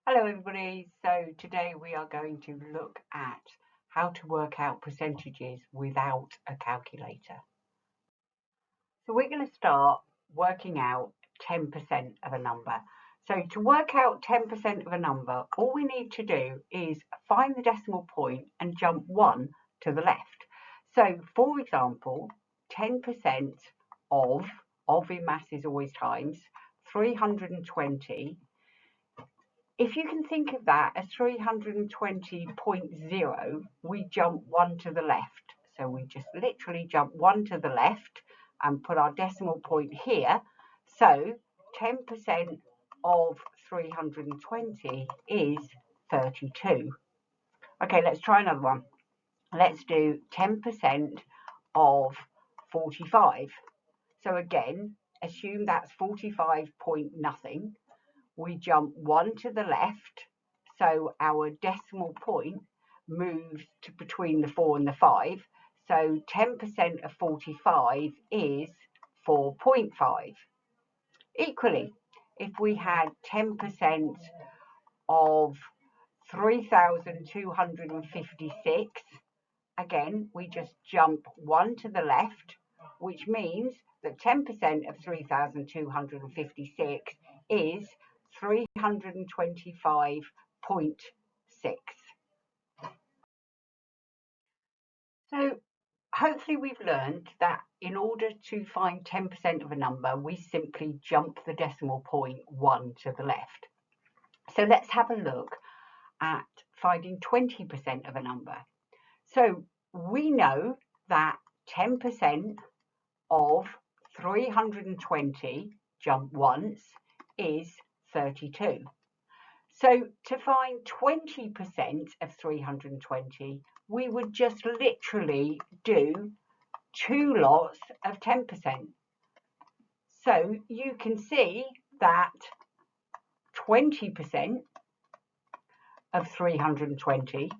Hello everybody, so today we are going to look at how to work out percentages without a calculator. So we're going to start working out 10% of a number. So to work out 10% of a number, all we need to do is find the decimal point and jump 1 to the left. So for example, 10% of in maths is always times, 320. If you can think of that as 320.0, we jump 1 to the left. So we just literally jump 1 to the left and put our decimal point here. So 10% of 320 is 32. Okay, let's try another one. Let's do 10% of 45. So again, assume that's 45 point nothing. We jump 1 to the left, so our decimal point moves to between the 4 and the 5. So 10% of 45 is 4.5. Equally, if we had 10% of 3,256, again, we just jump 1 to the left, which means that 10% of 3,256 is 325.6. So hopefully we've learned that in order to find 10% of a number, we simply jump the decimal point 1 to the left. So let's have a look at finding 20% of a number. So we know that 10% of 320, jump once, is 32. So to find 20% of 320, we would just literally do 2 lots of 10%. So you can see that 20% of 320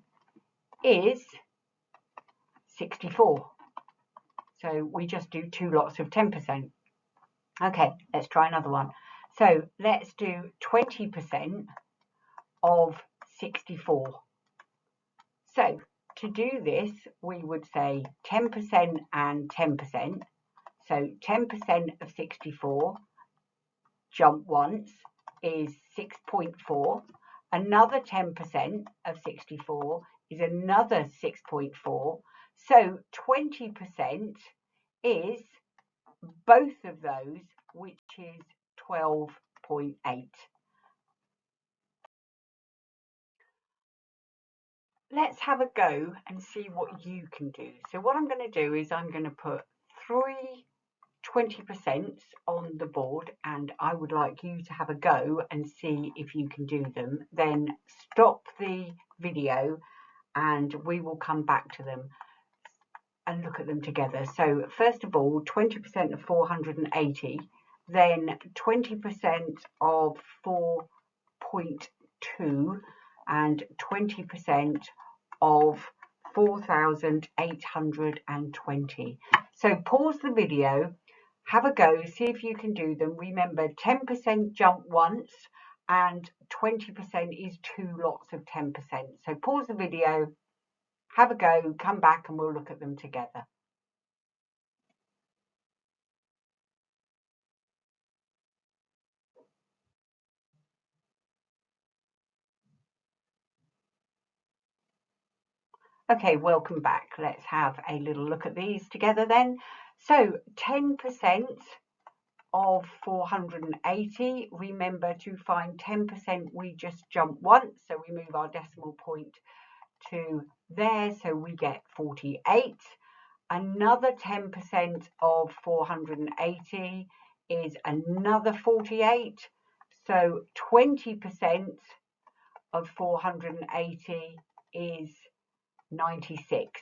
is 64. So we just do 2 lots of 10%. Okay, let's try another one. So let's do 20% of 64. So to do this, we would say 10% and 10%. So 10% of 64, jump once, is 6.4. Another 10% of 64 is another 6.4. So 20% is both of those, which is 12.8. Let's have a go and see what you can do. So what I'm going to do is I'm going to put 3 20% on the board, and I would like you to have a go and see if you can do them. Then stop the video and we will come back to them and look at them together. So first of all, 20% of 480, then 20% of 4.2, and 20% of 4,820. So pause the video, have a go, see if you can do them. Remember, 10% jump once and 20% is 2 lots of 10%. So pause the video, have a go, come back and we'll look at them together. Okay, welcome back. Let's have a little look at these together then. So 10% of 480, remember to find 10% we just jump once, so we move our decimal point to there, so we get 48. Another 10% of 480 is another 48, so 20% of 480 is 96.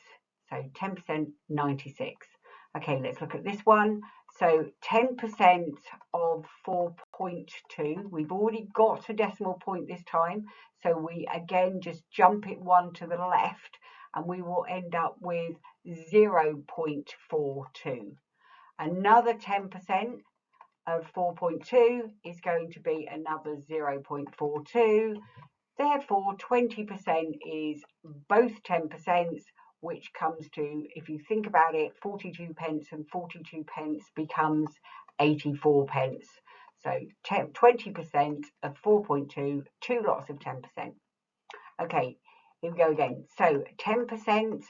So 10%, 96. Okay, let's look at this one. So 10% of 4.2, we've already got a decimal point this time, so we again just jump it 1 to the left and we will end up with 0.42. Another 10% of 4.2 is going to be another 0.42. Therefore, 20% is both 10%, which comes to, if you think about it, 42 pence and 42 pence becomes 84 pence. So 20% of 4.2, two lots of 10%. Okay, here we go again. So 10%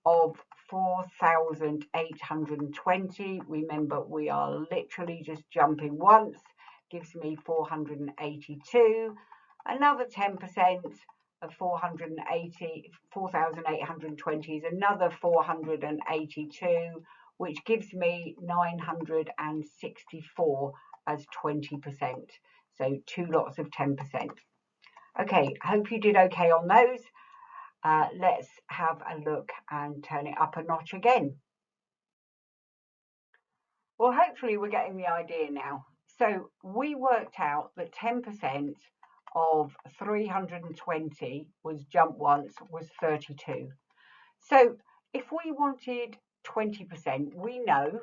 of 4,820. Remember, we are literally just jumping once, gives me 482. Another 10% of 4,820 is another 482, which gives me 964 as 20%. So two lots of 10%. Okay, hope you did okay on those. Let's have a look and turn it up a notch again. Well, hopefully we're getting the idea now. So we worked out that 10% of 320 was jump once was 32. So if we wanted 20%, we know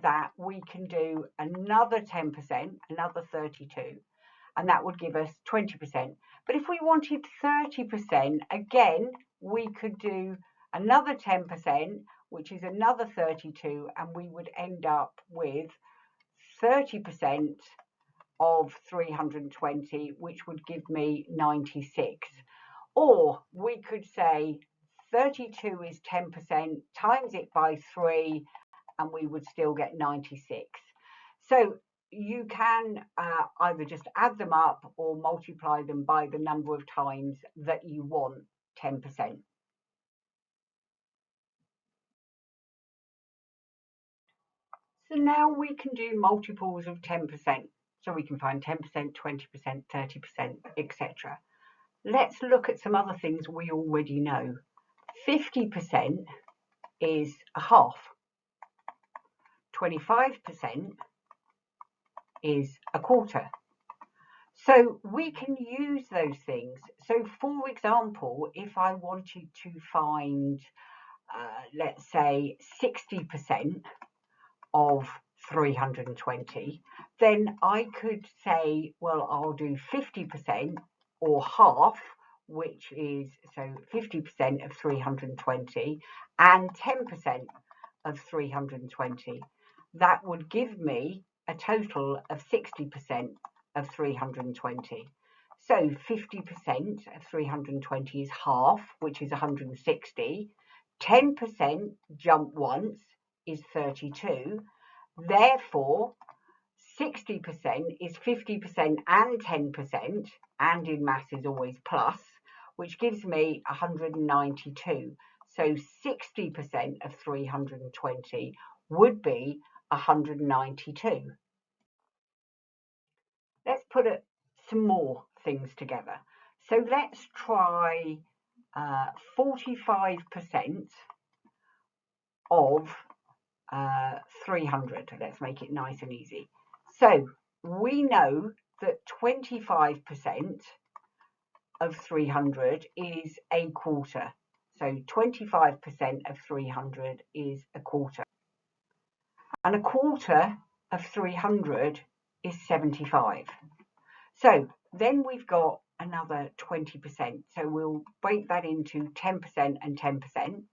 that we can do another 10%, another 32, and that would give us 20%. But if we wanted 30%, again, we could do another 10%, which is another 32, and we would end up with 30% of 320, which would give me 96. Or we could say 32 is 10%, times it by 3, and we would still get 96. So you can either just add them up or multiply them by the number of times that you want 10%. So now we can do multiples of 10%. So we can find 10%, 20%, 30%, etc. Let's look at some other things we already know. 50% is a half. 25% is a quarter. So we can use those things. So for example, if I wanted to find, let's say 60% of 320, then I could say, well, I'll do 50% or half, which is, so 50% of 320 and 10% of 320. That would give me a total of 60% of 320. So 50% of 320 is half, which is 160. 10% jump once is 32. Therefore, 60% is 50% and 10%, and in maths is always plus, which gives me 192. So 60% of 320 would be 192. Let's put some more things together. So let's try 45% of 300. Let's make it nice and easy. So we know that 25% of 300 is a quarter. So 25% of 300 is a quarter. And a quarter of 300 is 75. So then we've got another 20%. So we'll break that into 10% and 10%.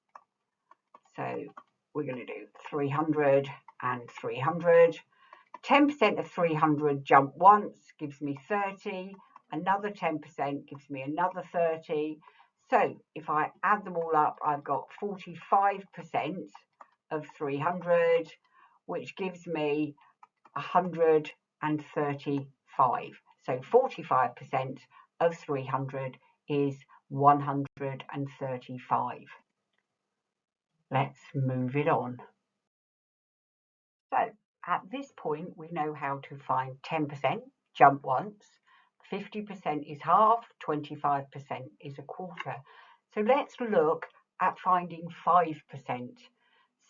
So we're going to do 300 and 300. 10% of 300 jump once gives me 30. Another 10% gives me another 30. So if I add them all up, I've got 45% of 300, which gives me 135. So 45% of 300 is 135. Let's move it on. So at this point, we know how to find 10%, jump once, 50% is half, 25% is a quarter. So let's look at finding 5%.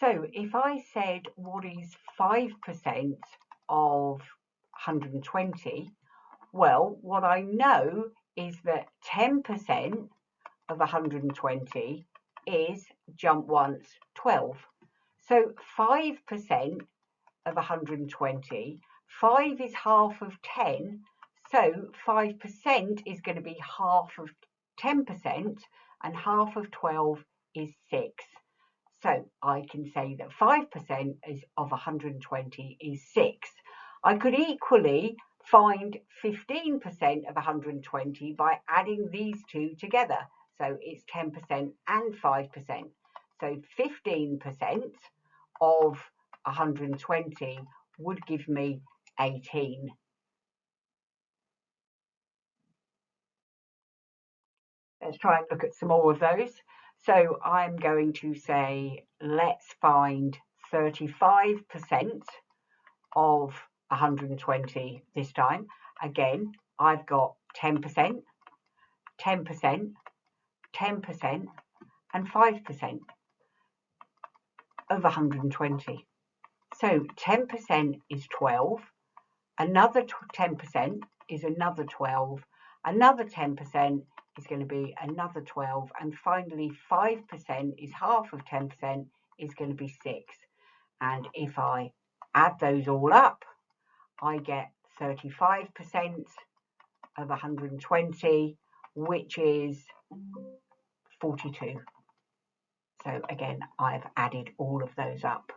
So if I said, what is 5% of 120? Well, what I know is that 10% of 120 is jump once, 12. So 5% of 120, 5 is half of 10, So 5% is going to be half of 10%, and half of 12 is 6. So I can say that 5% of 120 is 6. I could equally find 15% of 120 by adding these two together. So it's 10% and 5%. So 15% of 120 would give me 18. Let's try and look at some more of those. So I'm going to say, let's find 35% of 120 this time. Again, I've got 10%, 10%, 10%, and 5% of 120. So 10% is 12, another 10% is another 12, another 10% is going to be another 12, and finally 5% is half of 10% is going to be 6. And if I add those all up, I get 35% of 120, which is 42. So again, I've added all of those up.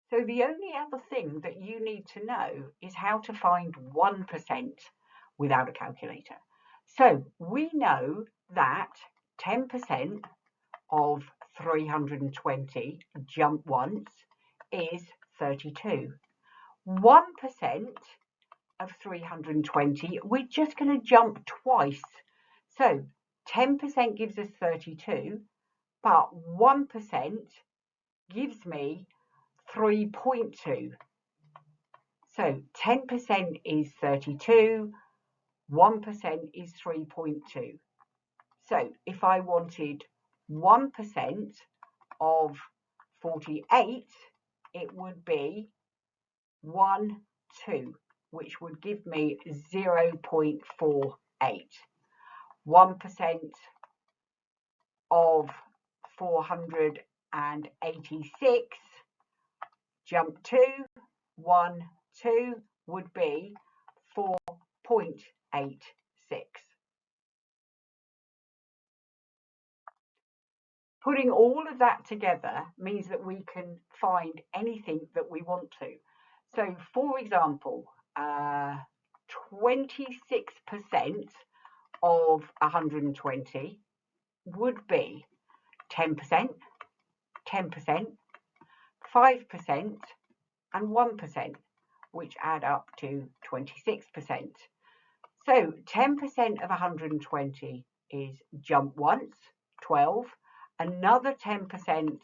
So the only other thing that you need to know is how to find 1% without a calculator. So we know that 10% of 320 jump once is 32. 1% of 320, we're just going to jump twice. So 10% gives us 32, but 1% gives me 3.2. So 10% is 32, 1% is 3.2. So if I wanted 1% of 48, it would be 1, 2, which would give me 0.48. 1% of 486, jump 2, 1, 2 would be 4.86. Putting all of that together means that we can find anything that we want to. So, for example, 26% of 120 would be 10%, 10%, 5%, and 1%, which add up to 26%. So 10% of 120 is jump once, 12. Another 10%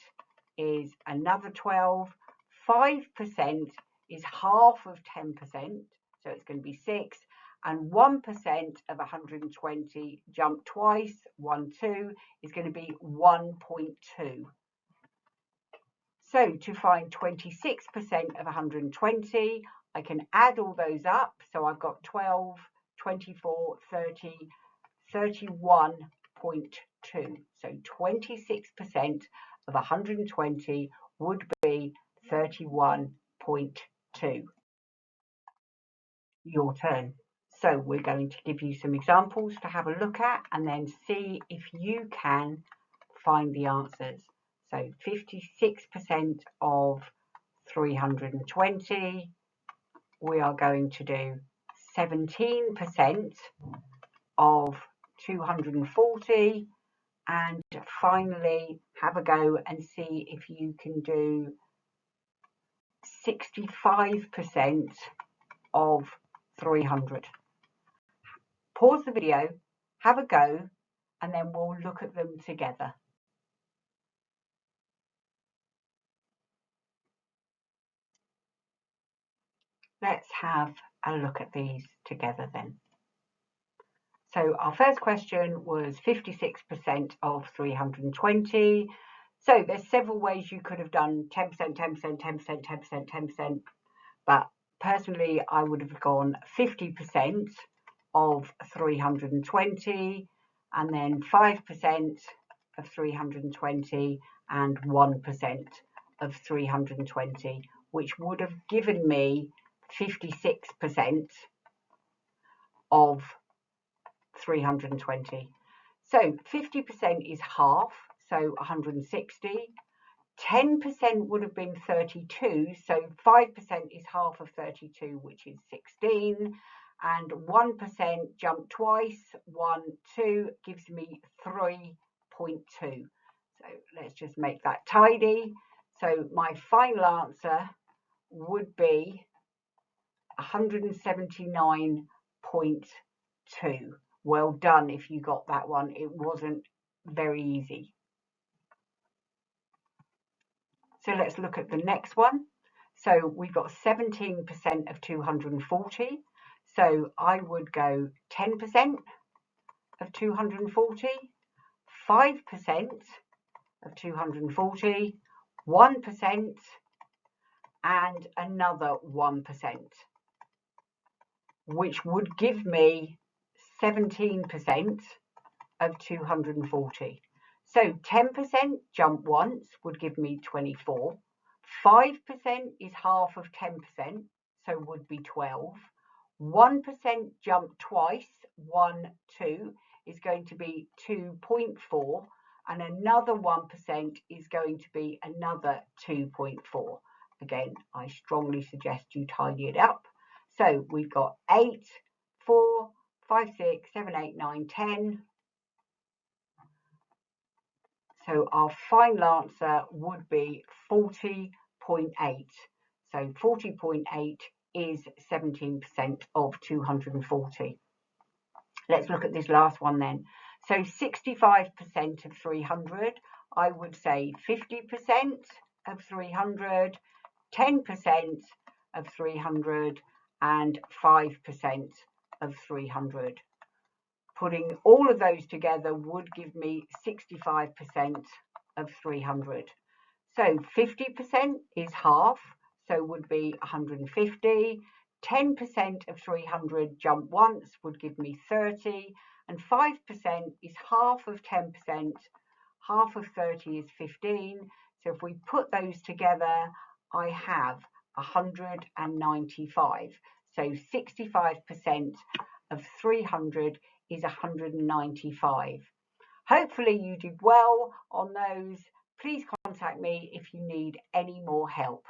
is another 12. 5% is half of 10%, so it's going to be 6. And 1% of 120 jump twice, 1, 2, is going to be 1.2. So to find 26% of 120, I can add all those up. So I've got 12, 24, 30, 31.2. So 26% of 120 would be 31.2. Your turn. So we're going to give you some examples to have a look at and then see if you can find the answers. So 56% of 320, we are going to do 17% of 240, and finally have a go and see if you can do 65% of 300. Pause the video, have a go, and then we'll look at them together. Let's have a look at these together then. So our first question was 56% of 320. So there's several ways you could have done 10%, 10%, 10%, 10%, 10%, but personally I would have gone 50% of 320, and then 5% of 320, and 1% of 320, which would have given me 56% of 320. So 50% is half, so 160. 10% would have been 32, so 5% is half of 32, which is 16. And 1% jump twice, 1, 2, gives me 3.2. So let's just make that tidy. So my final answer would be 179.2. Well done if you got that one. It wasn't very easy. So let's look at the next one. So we've got 17% of 240. So I would go 10% of 240, 5% of 240, 1%, and another 1%, which would give me 17% of 240. So 10% jump once would give me 24. 5% is half of 10%, so would be 12. 1% jump twice, 1, 2, is going to be 2.4, and another 1% is going to be another 2.4. Again, I strongly suggest you tidy it up. So we've got 8, 4, 5, 6, 7, 8, 9, 10. So our final answer would be 40.8. So 40.8 is 17% of 240. Let's look at this last one then. So 65% of 300, I would say 50% of 300, 10% of 300, and 5% of 300. Putting all of those together would give me 65% of 300. So 50% is half, so would be 150. 10% of 300 jump once would give me 30. And 5% is half of 10%. Half of 30 is 15. So if we put those together, I have 195. So 65% of 300 is 195. Hopefully you did well on those. Please contact me if you need any more help.